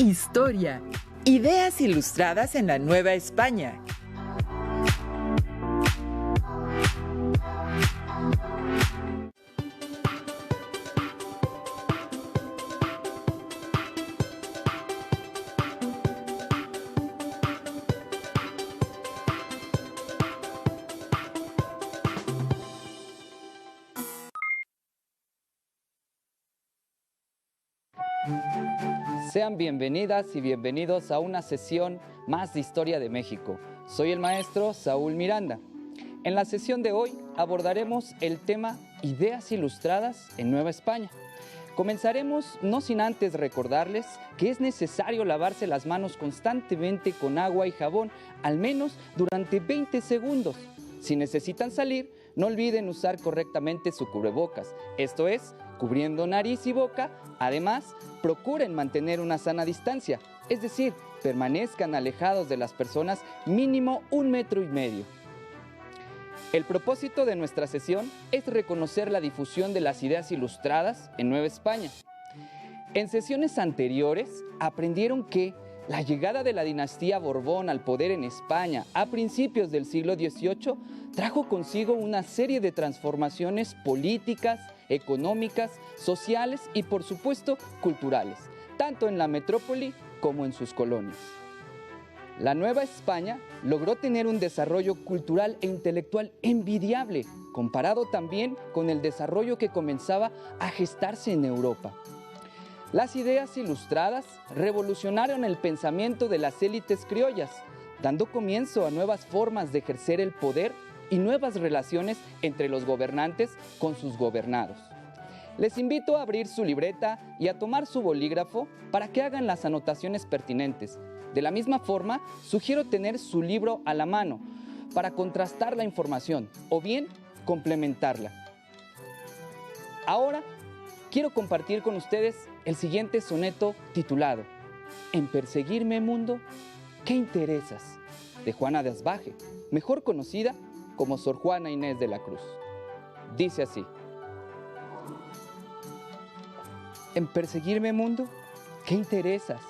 Historia. Ideas ilustradas en la Nueva España. Sean bienvenidas y bienvenidos a una sesión más de Historia de México. Soy el maestro Saúl Miranda. En la sesión de hoy abordaremos el tema Ideas ilustradas en Nueva España. Comenzaremos no sin antes recordarles que es necesario lavarse las manos constantemente con agua y jabón, al menos durante 20 segundos. Si necesitan salir, no olviden usar correctamente su cubrebocas, esto es, cubriendo nariz y boca. Además, procuren mantener una sana distancia, es decir, permanezcan alejados de las personas mínimo 1,5 metros. El propósito de nuestra sesión es reconocer la difusión de las ideas ilustradas en Nueva España. En sesiones anteriores aprendieron que la llegada de la dinastía Borbón al poder en España a principios del siglo XVIII trajo consigo una serie de transformaciones políticas, económicas, sociales y, por supuesto, culturales, tanto en la metrópoli como en sus colonias. La Nueva España logró tener un desarrollo cultural e intelectual envidiable, comparado también con el desarrollo que comenzaba a gestarse en Europa. Las ideas ilustradas revolucionaron el pensamiento de las élites criollas, dando comienzo a nuevas formas de ejercer el poder y nuevas relaciones entre los gobernantes con sus gobernados. Les invito a abrir su libreta y a tomar su bolígrafo para que hagan las anotaciones pertinentes. De la misma forma, sugiero tener su libro a la mano para contrastar la información o bien complementarla. Ahora, quiero compartir con ustedes el siguiente soneto titulado En perseguirme, mundo, ¿qué interesas?, de Juana de Asbaje, mejor conocida como Sor Juana Inés de la Cruz. Dice así: En perseguirme, mundo, ¿qué interesas?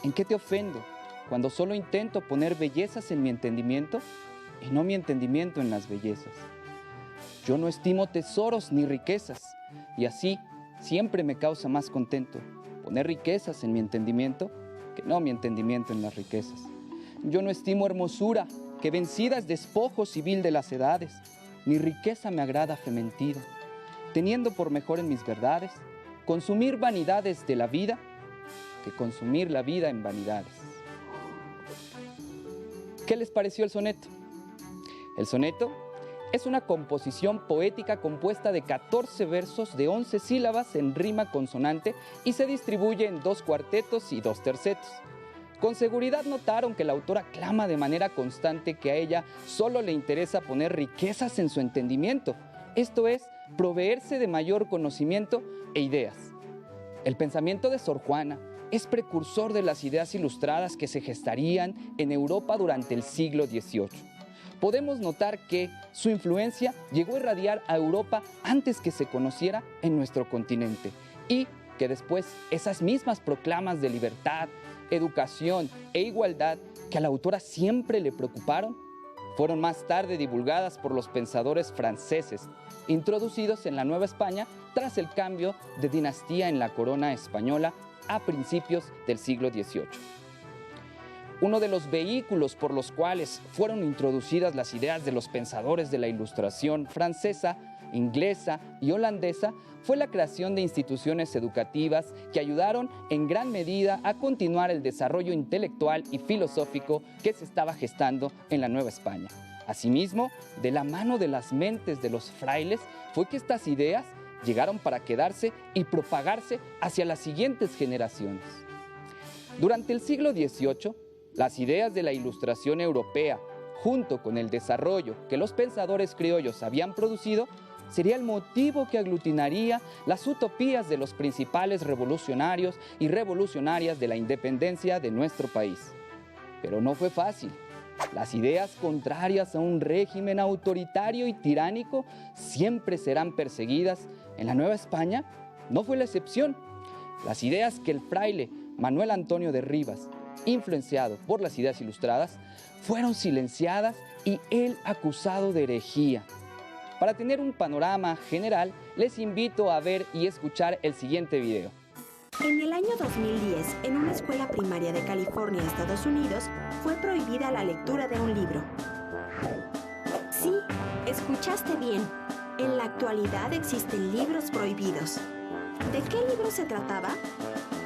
¿En qué te ofendo? Cuando solo intento poner bellezas en mi entendimiento y no mi entendimiento en las bellezas. Yo no estimo tesoros ni riquezas, y así siempre me causa más contento poner riquezas en mi entendimiento que no mi entendimiento en las riquezas. Yo no estimo hermosura, que vencidas despojo civil de las edades, ni riqueza me agrada fementida, teniendo por mejor en mis verdades consumir vanidades de la vida que consumir la vida en vanidades. ¿Qué les pareció el soneto? El soneto es una composición poética compuesta de 14 versos de 11 sílabas en rima consonante y se distribuye en 2 cuartetos y 2 tercetos. Con seguridad notaron que la autora clama de manera constante que a ella solo le interesa poner riquezas en su entendimiento, esto es, proveerse de mayor conocimiento e ideas. El pensamiento de Sor Juana es precursor de las ideas ilustradas que se gestarían en Europa durante el siglo XVIII. Podemos notar que su influencia llegó a irradiar a Europa antes que se conociera en nuestro continente y que después esas mismas proclamas de libertad, educación e igualdad que a la autora siempre le preocuparon, fueron más tarde divulgadas por los pensadores franceses, introducidos en la Nueva España tras el cambio de dinastía en la corona española a principios del siglo XVIII. Uno de los vehículos por los cuales fueron introducidas las ideas de los pensadores de la Ilustración francesa, inglesa y holandesa fue la creación de instituciones educativas que ayudaron en gran medida a continuar el desarrollo intelectual y filosófico que se estaba gestando en la Nueva España. Asimismo, de la mano de las mentes de los frailes fue que estas ideas llegaron para quedarse y propagarse hacia las siguientes generaciones. Durante el siglo XVIII, las ideas de la Ilustración europea, junto con el desarrollo que los pensadores criollos habían producido, sería el motivo que aglutinaría las utopías de los principales revolucionarios y revolucionarias de la independencia de nuestro país. Pero no fue fácil. Las ideas contrarias a un régimen autoritario y tiránico siempre serán perseguidas. En la Nueva España no fue la excepción. Las ideas que el fraile Manuel Antonio de Rivas, influenciado por las ideas ilustradas, fueron silenciadas y él acusado de herejía. Para tener un panorama general, les invito a ver y escuchar el siguiente video. En el año 2010, en una escuela primaria de California, Estados Unidos, fue prohibida la lectura de un libro. Sí, escuchaste bien. En la actualidad existen libros prohibidos. ¿De qué libro se trataba?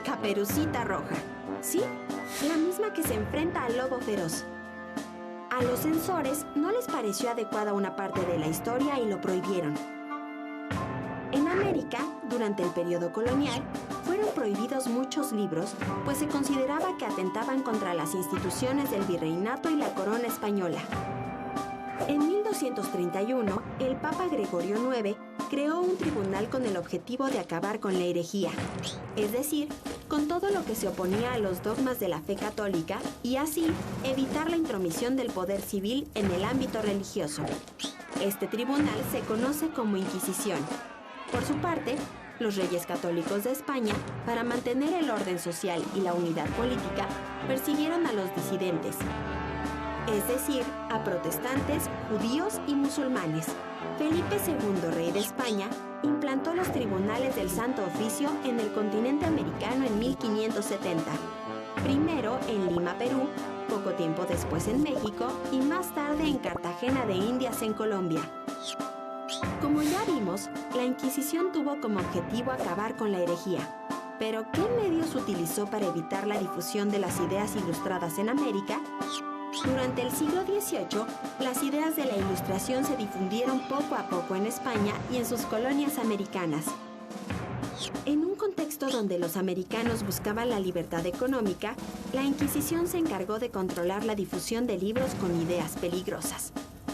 Caperucita Roja. ¿Sí? La misma que se enfrenta al lobo feroz. A los censores no les pareció adecuada una parte de la historia y lo prohibieron. En América, durante el periodo colonial, fueron prohibidos muchos libros, pues se consideraba que atentaban contra las instituciones del virreinato y la corona española. En 1231, el Papa Gregorio IX creó un tribunal con el objetivo de acabar con la herejía, es decir, con todo lo que se oponía a los dogmas de la fe católica y así evitar la intromisión del poder civil en el ámbito religioso. Este tribunal se conoce como Inquisición. Por su parte, los reyes católicos de España, para mantener el orden social y la unidad política, persiguieron a los disidentes, es decir, a protestantes, judíos y musulmanes. Felipe II, rey de España, implantó los tribunales del Santo Oficio en el continente americano en 1570. Primero en Lima, Perú, poco tiempo después en México y más tarde en Cartagena de Indias en Colombia. Como ya vimos, la Inquisición tuvo como objetivo acabar con la herejía. ¿Pero qué medios utilizó para evitar la difusión de las ideas ilustradas en América? Durante el siglo XVIII, las ideas de la Ilustración se difundieron poco a poco en España y en sus colonias americanas. En un contexto donde los americanos buscaban la libertad económica, la Inquisición se encargó de controlar la difusión de libros con ideas peligrosas,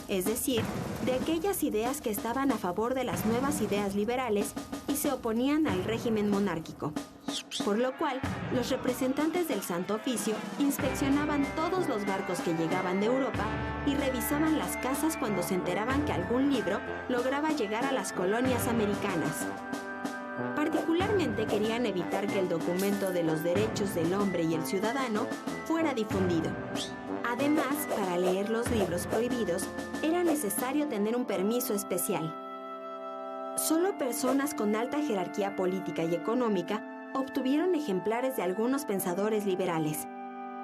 es decir, de aquellas ideas que estaban a favor de las nuevas ideas liberales y se oponían al régimen monárquico. Por lo cual, los representantes del Santo Oficio inspeccionaban todos los barcos que llegaban de Europa y revisaban las casas cuando se enteraban que algún libro lograba llegar a las colonias americanas. Particularmente querían evitar que el documento de los derechos del hombre y el ciudadano fuera difundido. Además, para leer los libros prohibidos, era necesario tener un permiso especial. Solo personas con alta jerarquía política y económica obtuvieron ejemplares de algunos pensadores liberales.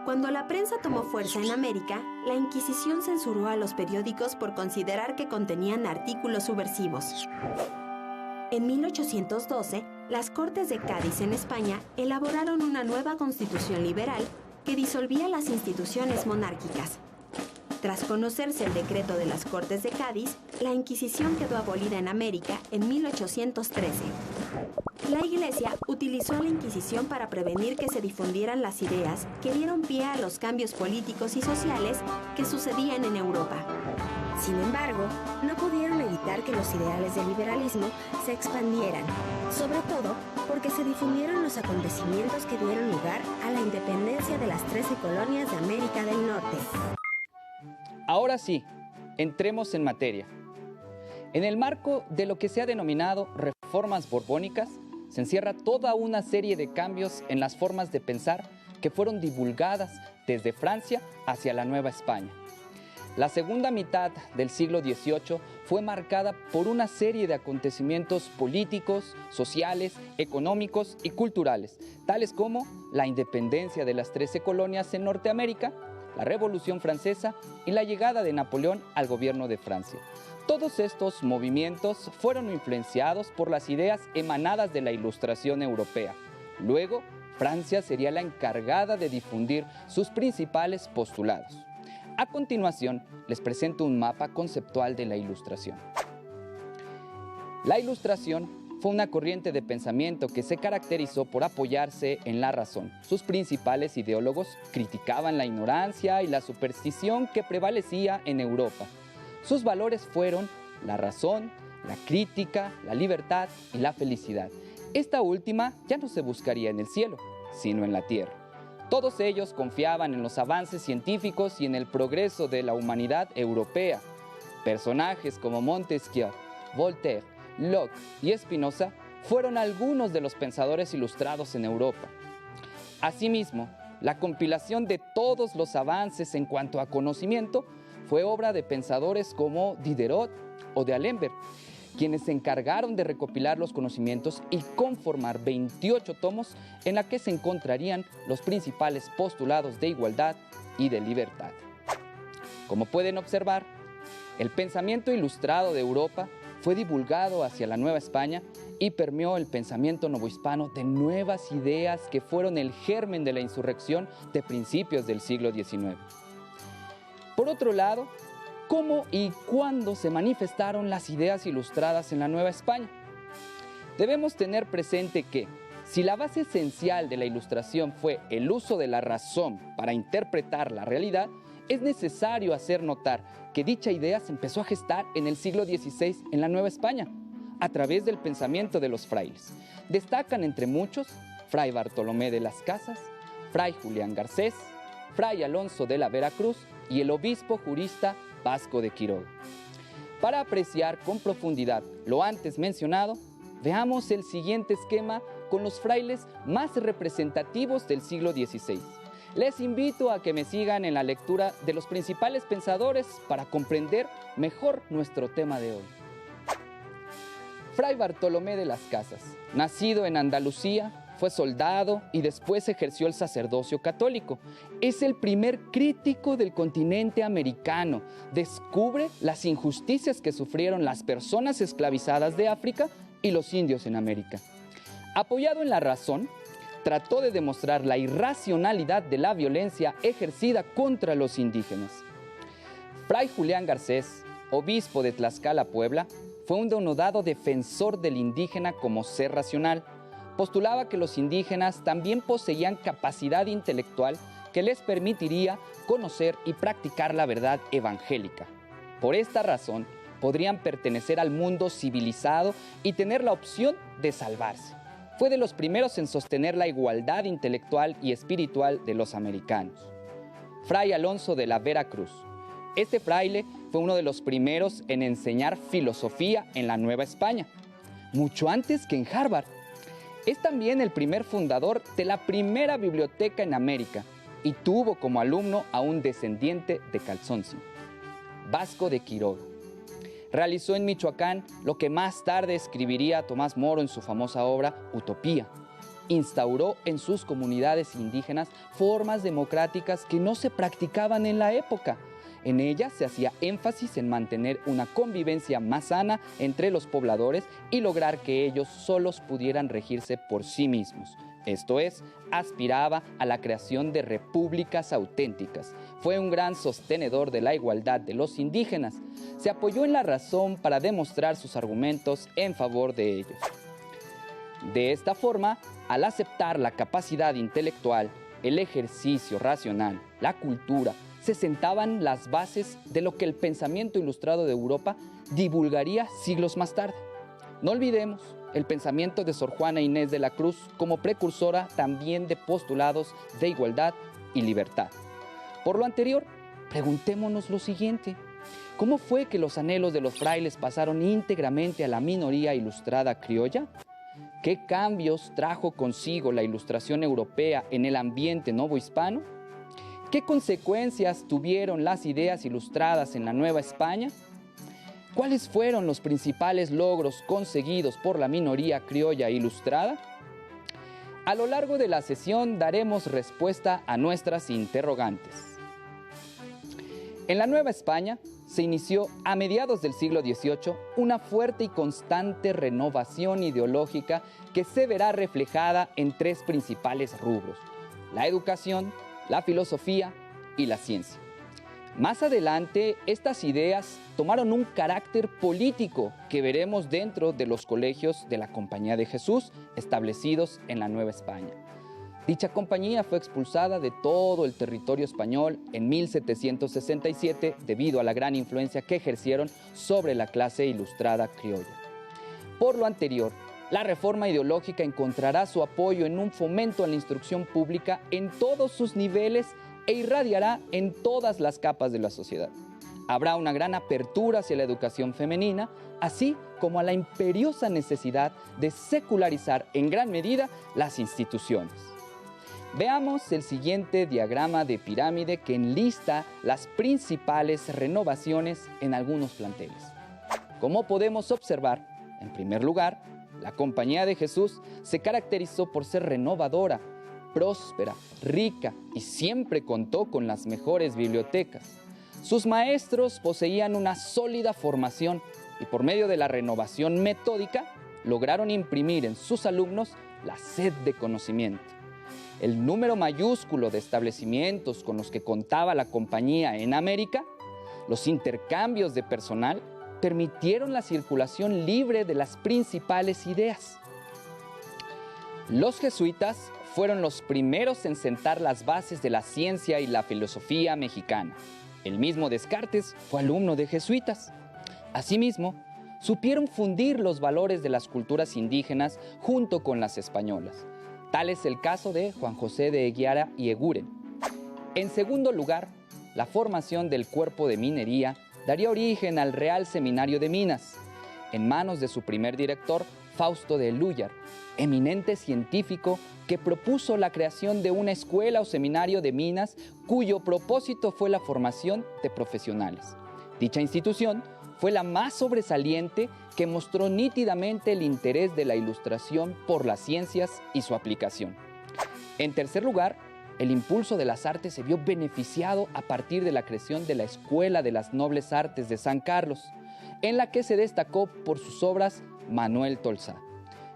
Cuando la prensa tomó fuerza en América, la Inquisición censuró a los periódicos por considerar que contenían artículos subversivos. En 1812, las Cortes de Cádiz en España elaboraron una nueva constitución liberal que disolvía las instituciones monárquicas. Tras conocerse el decreto de las Cortes de Cádiz, la Inquisición quedó abolida en América en 1813. La Iglesia utilizó a la Inquisición para prevenir que se difundieran las ideas que dieron pie a los cambios políticos y sociales que sucedían en Europa. Sin embargo, no pudieron evitar que los ideales del liberalismo se expandieran, sobre todo porque se difundieron los acontecimientos que dieron lugar a la independencia de las 13 colonias de América del Norte. Ahora sí, entremos en materia. En el marco de lo que se ha denominado reformas borbónicas, se encierra toda una serie de cambios en las formas de pensar que fueron divulgadas desde Francia hacia la Nueva España. La segunda mitad del siglo XVIII fue marcada por una serie de acontecimientos políticos, sociales, económicos y culturales, tales como la independencia de las 13 colonias en Norteamérica, la Revolución Francesa y la llegada de Napoleón al gobierno de Francia. Todos estos movimientos fueron influenciados por las ideas emanadas de la Ilustración europea. Luego, Francia sería la encargada de difundir sus principales postulados. A continuación, les presento un mapa conceptual de la Ilustración. La Ilustración fue una corriente de pensamiento que se caracterizó por apoyarse en la razón. Sus principales ideólogos criticaban la ignorancia y la superstición que prevalecía en Europa. Sus valores fueron la razón, la crítica, la libertad y la felicidad. Esta última ya no se buscaría en el cielo, sino en la tierra. Todos ellos confiaban en los avances científicos y en el progreso de la humanidad europea. Personajes como Montesquieu, Voltaire, Locke y Spinoza fueron algunos de los pensadores ilustrados en Europa. Asimismo, la compilación de todos los avances en cuanto a conocimiento fue obra de pensadores como Diderot o de D'Alembert, quienes se encargaron de recopilar los conocimientos y conformar 28 tomos en la que se encontrarían los principales postulados de igualdad y de libertad. Como pueden observar, el pensamiento ilustrado de Europa fue divulgado hacia la Nueva España y permeó el pensamiento novohispano de nuevas ideas que fueron el germen de la insurrección de principios del siglo XIX. Por otro lado, ¿cómo y cuándo se manifestaron las ideas ilustradas en la Nueva España? Debemos tener presente que, si la base esencial de la Ilustración fue el uso de la razón para interpretar la realidad, es necesario hacer notar que dicha idea se empezó a gestar en el siglo XVI en la Nueva España, a través del pensamiento de los frailes. Destacan entre muchos Fray Bartolomé de las Casas, Fray Julián Garcés, Fray Alonso de la Veracruz y el obispo jurista Vasco de Quiroga. Para apreciar con profundidad lo antes mencionado, veamos el siguiente esquema con los frailes más representativos del siglo XVI. Les invito a que me sigan en la lectura de los principales pensadores para comprender mejor nuestro tema de hoy. Fray Bartolomé de las Casas, nacido en Andalucía, fue soldado y después ejerció el sacerdocio católico. Es el primer crítico del continente americano. Descubre las injusticias que sufrieron las personas esclavizadas de África y los indios en América. Apoyado en la razón, trató de demostrar la irracionalidad de la violencia ejercida contra los indígenas. Fray Julián Garcés, obispo de Tlaxcala, Puebla, fue un denodado defensor del indígena como ser racional. Postulaba que los indígenas también poseían capacidad intelectual que les permitiría conocer y practicar la verdad evangélica. Por esta razón, podrían pertenecer al mundo civilizado y tener la opción de salvarse. Fue de los primeros en sostener la igualdad intelectual y espiritual de los americanos. Fray Alonso de la Veracruz. Este fraile fue uno de los primeros en enseñar filosofía en la Nueva España, mucho antes que en Harvard. Es también el primer fundador de la primera biblioteca en América y tuvo como alumno a un descendiente de Calzoncio, Vasco de Quiroga. Realizó en Michoacán lo que más tarde escribiría Tomás Moro en su famosa obra Utopía. Instauró en sus comunidades indígenas formas democráticas que no se practicaban en la época. En ellas se hacía énfasis en mantener una convivencia más sana entre los pobladores y lograr que ellos solos pudieran regirse por sí mismos. Esto es, aspiraba a la creación de repúblicas auténticas. Fue un gran sostenedor de la igualdad de los indígenas. Se apoyó en la razón para demostrar sus argumentos en favor de ellos. De esta forma, al aceptar la capacidad intelectual, el ejercicio racional, la cultura, se sentaban las bases de lo que el pensamiento ilustrado de Europa divulgaría siglos más tarde. No olvidemos el pensamiento de Sor Juana Inés de la Cruz como precursora también de postulados de igualdad y libertad. Por lo anterior, preguntémonos lo siguiente: ¿cómo fue que los anhelos de los frailes pasaron íntegramente a la minoría ilustrada criolla? ¿Qué cambios trajo consigo la ilustración europea en el ambiente novohispano? ¿Qué consecuencias tuvieron las ideas ilustradas en la Nueva España? ¿Cuáles fueron los principales logros conseguidos por la minoría criolla ilustrada? A lo largo de la sesión daremos respuesta a nuestras interrogantes. En la Nueva España se inició a mediados del siglo XVIII una fuerte y constante renovación ideológica que se verá reflejada en tres principales rubros: la educación, la filosofía y la ciencia. Más adelante, estas ideas tomaron un carácter político que veremos dentro de los colegios de la Compañía de Jesús establecidos en la Nueva España. Dicha compañía fue expulsada de todo el territorio español en 1767 debido a la gran influencia que ejercieron sobre la clase ilustrada criolla. Por lo anterior, la reforma ideológica encontrará su apoyo en un fomento a la instrucción pública en todos sus niveles e irradiará en todas las capas de la sociedad. Habrá una gran apertura hacia la educación femenina, así como a la imperiosa necesidad de secularizar en gran medida las instituciones. Veamos el siguiente diagrama de pirámide que enlista las principales renovaciones en algunos planteles. Como podemos observar, en primer lugar, la Compañía de Jesús se caracterizó por ser renovadora, próspera, rica y siempre contó con las mejores bibliotecas. Sus maestros poseían una sólida formación y por medio de la renovación metódica lograron imprimir en sus alumnos la sed de conocimiento. El número mayúsculo de establecimientos con los que contaba la compañía en América, los intercambios de personal, permitieron la circulación libre de las principales ideas. Los jesuitas fueron los primeros en sentar las bases de la ciencia y la filosofía mexicana. El mismo Descartes fue alumno de jesuitas. Asimismo, supieron fundir los valores de las culturas indígenas junto con las españolas. Tal es el caso de Juan José de Eguiara y Eguren. En segundo lugar, la formación del cuerpo de minería daría origen al Real Seminario de Minas, en manos de su primer director, Fausto de Lúyar, eminente científico que propuso la creación de una escuela o seminario de minas cuyo propósito fue la formación de profesionales. Dicha institución fue la más sobresaliente que mostró nítidamente el interés de la Ilustración por las ciencias y su aplicación. En tercer lugar, el impulso de las artes se vio beneficiado a partir de la creación de la Escuela de las Nobles Artes de San Carlos, en la que se destacó por sus obras Manuel Tolsá.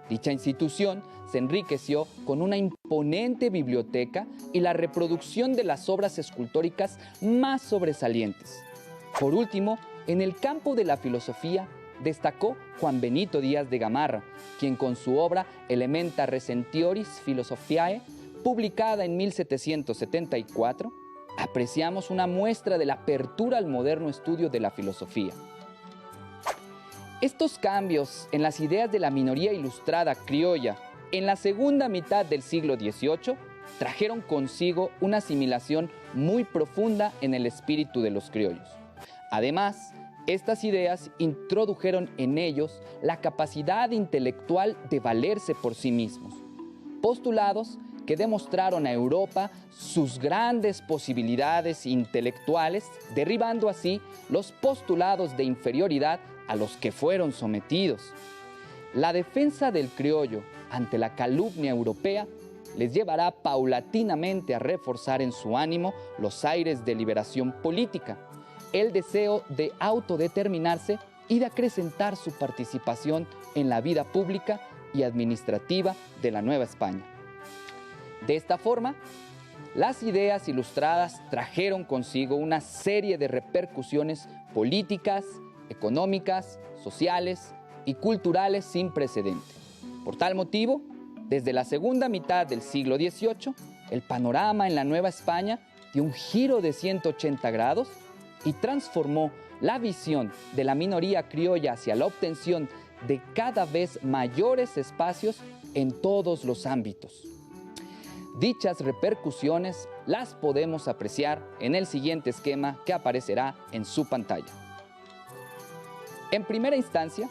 Dicha institución se enriqueció con una imponente biblioteca y la reproducción de las obras escultóricas más sobresalientes. Por último, en el campo de la filosofía destacó Juan Benito Díaz de Gamarra, quien con su obra Elementa Recentioris Philosophiae, publicada en 1774, apreciamos una muestra de la apertura al moderno estudio de la filosofía. Estos cambios en las ideas de la minoría ilustrada criolla en la segunda mitad del siglo XVIII trajeron consigo una asimilación muy profunda en el espíritu de los criollos. Además, estas ideas introdujeron en ellos la capacidad intelectual de valerse por sí mismos, postulados que demostraron a Europa sus grandes posibilidades intelectuales, derribando así los postulados de inferioridad a los que fueron sometidos. La defensa del criollo ante la calumnia europea les llevará paulatinamente a reforzar en su ánimo los aires de liberación política, el deseo de autodeterminarse y de acrecentar su participación en la vida pública y administrativa de la Nueva España. De esta forma, las ideas ilustradas trajeron consigo una serie de repercusiones políticas, económicas, sociales y culturales sin precedente. Por tal motivo, desde la segunda mitad del siglo XVIII, el panorama en la Nueva España dio un giro de 180 grados y transformó la visión de la minoría criolla hacia la obtención de cada vez mayores espacios en todos los ámbitos. Dichas repercusiones las podemos apreciar en el siguiente esquema que aparecerá en su pantalla. En primera instancia,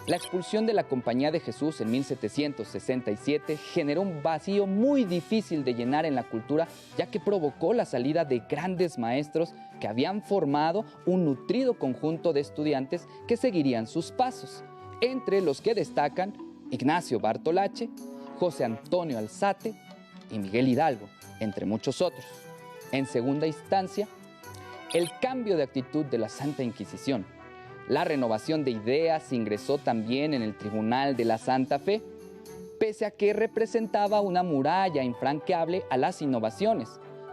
la expulsión de la Compañía de Jesús en 1767 generó un vacío muy difícil de llenar en la cultura, ya que provocó la salida de grandes maestros que habían formado un nutrido conjunto de estudiantes que seguirían sus pasos, entre los que destacan Ignacio Bartolache, José Antonio Alzate y Miguel Hidalgo, entre muchos otros. En segunda instancia, el cambio de actitud de la Santa Inquisición. La renovación de ideas ingresó también en el Tribunal de la Santa Fe, pese a que representaba una muralla infranqueable a las innovaciones.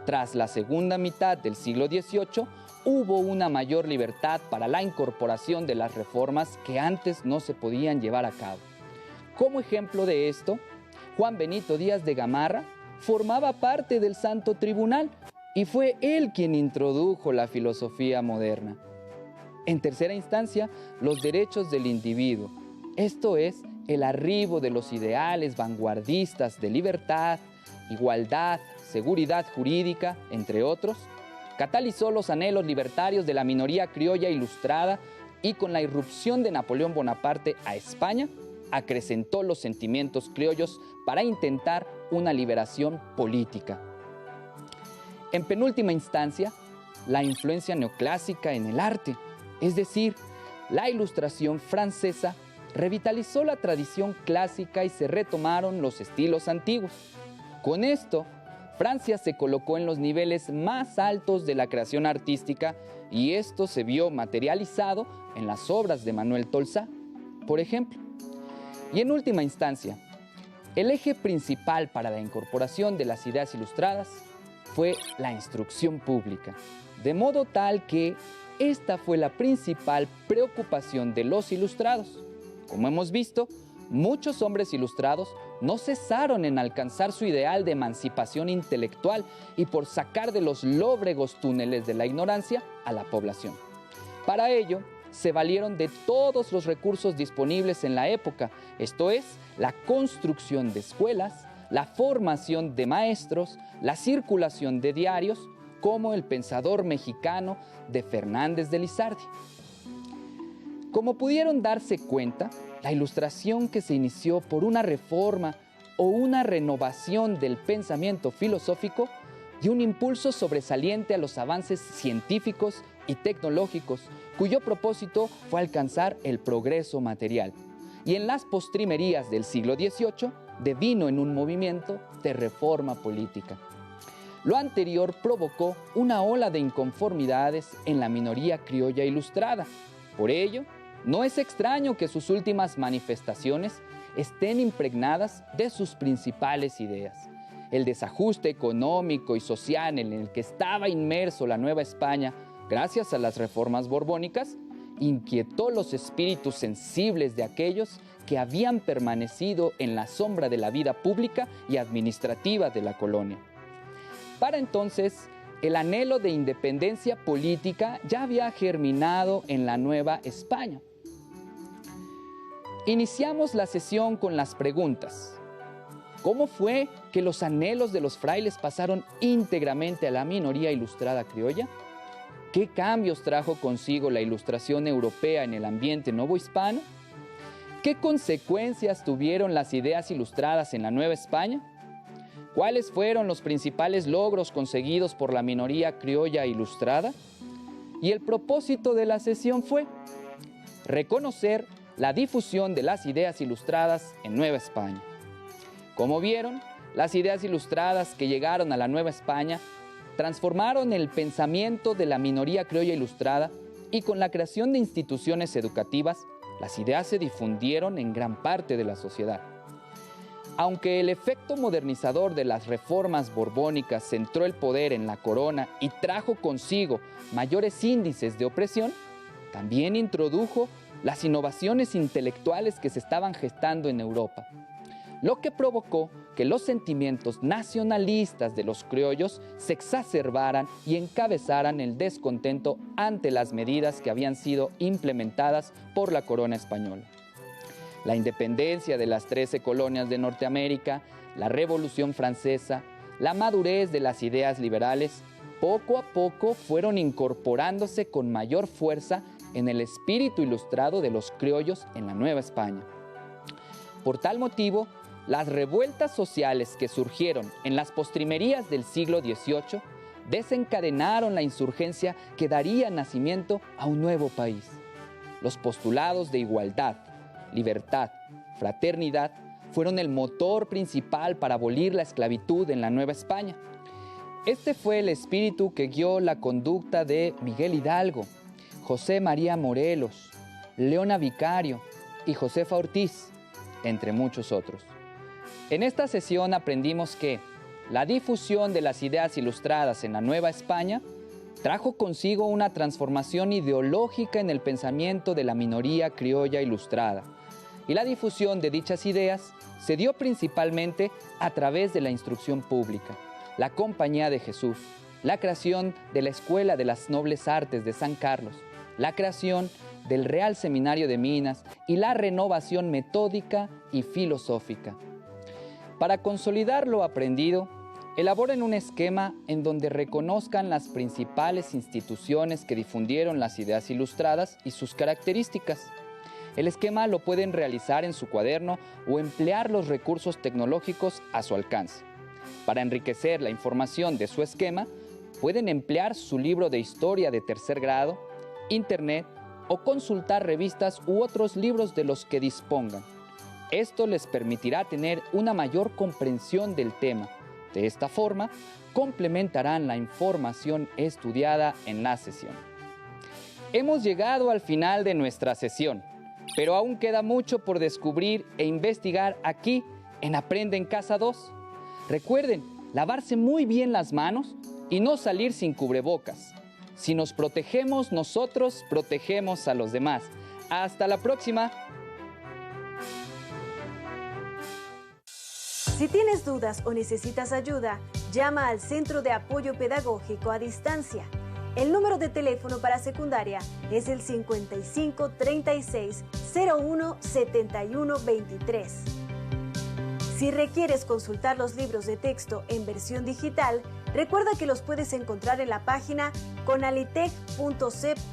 Tras la segunda mitad del siglo XVIII, hubo una mayor libertad para la incorporación de las reformas que antes no se podían llevar a cabo. Como ejemplo de esto, Juan Benito Díaz de Gamarra formaba parte del Santo Tribunal y fue él quien introdujo la filosofía moderna. En tercera instancia, los derechos del individuo, esto es, el arribo de los ideales vanguardistas de libertad, igualdad, seguridad jurídica, entre otros, catalizó los anhelos libertarios de la minoría criolla ilustrada y con la irrupción de Napoleón Bonaparte a España, acrecentó los sentimientos criollos para intentar una liberación política. En penúltima instancia, la influencia neoclásica en el arte, es decir, la Ilustración francesa, revitalizó la tradición clásica y se retomaron los estilos antiguos. Con esto, Francia se colocó en los niveles más altos de la creación artística y esto se vio materializado en las obras de Manuel Tolsá, por ejemplo. Y en última instancia, el eje principal para la incorporación de las ideas ilustradas fue la instrucción pública, de modo tal que esta fue la principal preocupación de los ilustrados. Como hemos visto, muchos hombres ilustrados no cesaron en alcanzar su ideal de emancipación intelectual y por sacar de los lóbregos túneles de la ignorancia a la población. Para ello, se valieron de todos los recursos disponibles en la época, esto es, la construcción de escuelas, la formación de maestros, la circulación de diarios, como El Pensador Mexicano de Fernández de Lizardi. Como pudieron darse cuenta, la Ilustración, que se inició por una reforma o una renovación del pensamiento filosófico, dio un impulso sobresaliente a los avances científicos y tecnológicos, cuyo propósito fue alcanzar el progreso material. Y en las postrimerías del siglo XVIII devino en un movimiento de reforma política. Lo anterior provocó una ola de inconformidades en la minoría criolla ilustrada. Por ello, no es extraño que sus últimas manifestaciones estén impregnadas de sus principales ideas. El desajuste económico y social en el que estaba inmerso la Nueva España gracias a las reformas borbónicas inquietó los espíritus sensibles de aquellos que habían permanecido en la sombra de la vida pública y administrativa de la colonia. Para entonces, el anhelo de independencia política ya había germinado en la Nueva España. Iniciamos la sesión con las preguntas. ¿Cómo fue que los anhelos de los frailes pasaron íntegramente a la minoría ilustrada criolla? ¿Qué cambios trajo consigo la Ilustración europea en el ambiente novohispano? ¿Qué consecuencias tuvieron las ideas ilustradas en la Nueva España? ¿Cuáles fueron los principales logros conseguidos por la minoría criolla ilustrada? Y el propósito de la sesión fue reconocer la difusión de las ideas ilustradas en Nueva España. Como vieron, las ideas ilustradas que llegaron a la Nueva España transformaron el pensamiento de la minoría criolla ilustrada y con la creación de instituciones educativas, las ideas se difundieron en gran parte de la sociedad. Aunque el efecto modernizador de las reformas borbónicas centró el poder en la corona y trajo consigo mayores índices de opresión, también introdujo las innovaciones intelectuales que se estaban gestando en Europa, lo que provocó que los sentimientos nacionalistas de los criollos se exacerbaran y encabezaran el descontento ante las medidas que habían sido implementadas por la corona española. La independencia de las 13 colonias de Norteamérica, la Revolución Francesa, la madurez de las ideas liberales, poco a poco fueron incorporándose con mayor fuerza en el espíritu ilustrado de los criollos en la Nueva España. Por tal motivo, las revueltas sociales que surgieron en las postrimerías del siglo XVIII desencadenaron la insurgencia que daría nacimiento a un nuevo país. Los postulados de igualdad, libertad, fraternidad fueron el motor principal para abolir la esclavitud en la Nueva España. Este fue el espíritu que guió la conducta de Miguel Hidalgo, José María Morelos, Leona Vicario y Josefa Ortiz, entre muchos otros. En esta sesión aprendimos que la difusión de las ideas ilustradas en la Nueva España trajo consigo una transformación ideológica en el pensamiento de la minoría criolla ilustrada, y la difusión de dichas ideas se dio principalmente a través de la instrucción pública, la Compañía de Jesús, la creación de la Escuela de las Nobles Artes de San Carlos, la creación del Real Seminario de Minas y la renovación metódica y filosófica. Para consolidar lo aprendido, elaboren un esquema en donde reconozcan las principales instituciones que difundieron las ideas ilustradas y sus características. El esquema lo pueden realizar en su cuaderno o emplear los recursos tecnológicos a su alcance. Para enriquecer la información de su esquema, pueden emplear su libro de historia de tercer grado, internet o consultar revistas u otros libros de los que dispongan. Esto les permitirá tener una mayor comprensión del tema. De esta forma, complementarán la información estudiada en la sesión. Hemos llegado al final de nuestra sesión, pero aún queda mucho por descubrir e investigar aquí en Aprende en Casa 2. Recuerden, lavarse muy bien las manos y no salir sin cubrebocas. Si nos protegemos nosotros, protegemos a los demás. ¡Hasta la próxima! Si tienes dudas o necesitas ayuda, llama al Centro de Apoyo Pedagógico a Distancia. El número de teléfono para secundaria es el 55 36 01 71 23. Si requieres consultar los libros de texto en versión digital, recuerda que los puedes encontrar en la página conalitec.cep.gov.mx.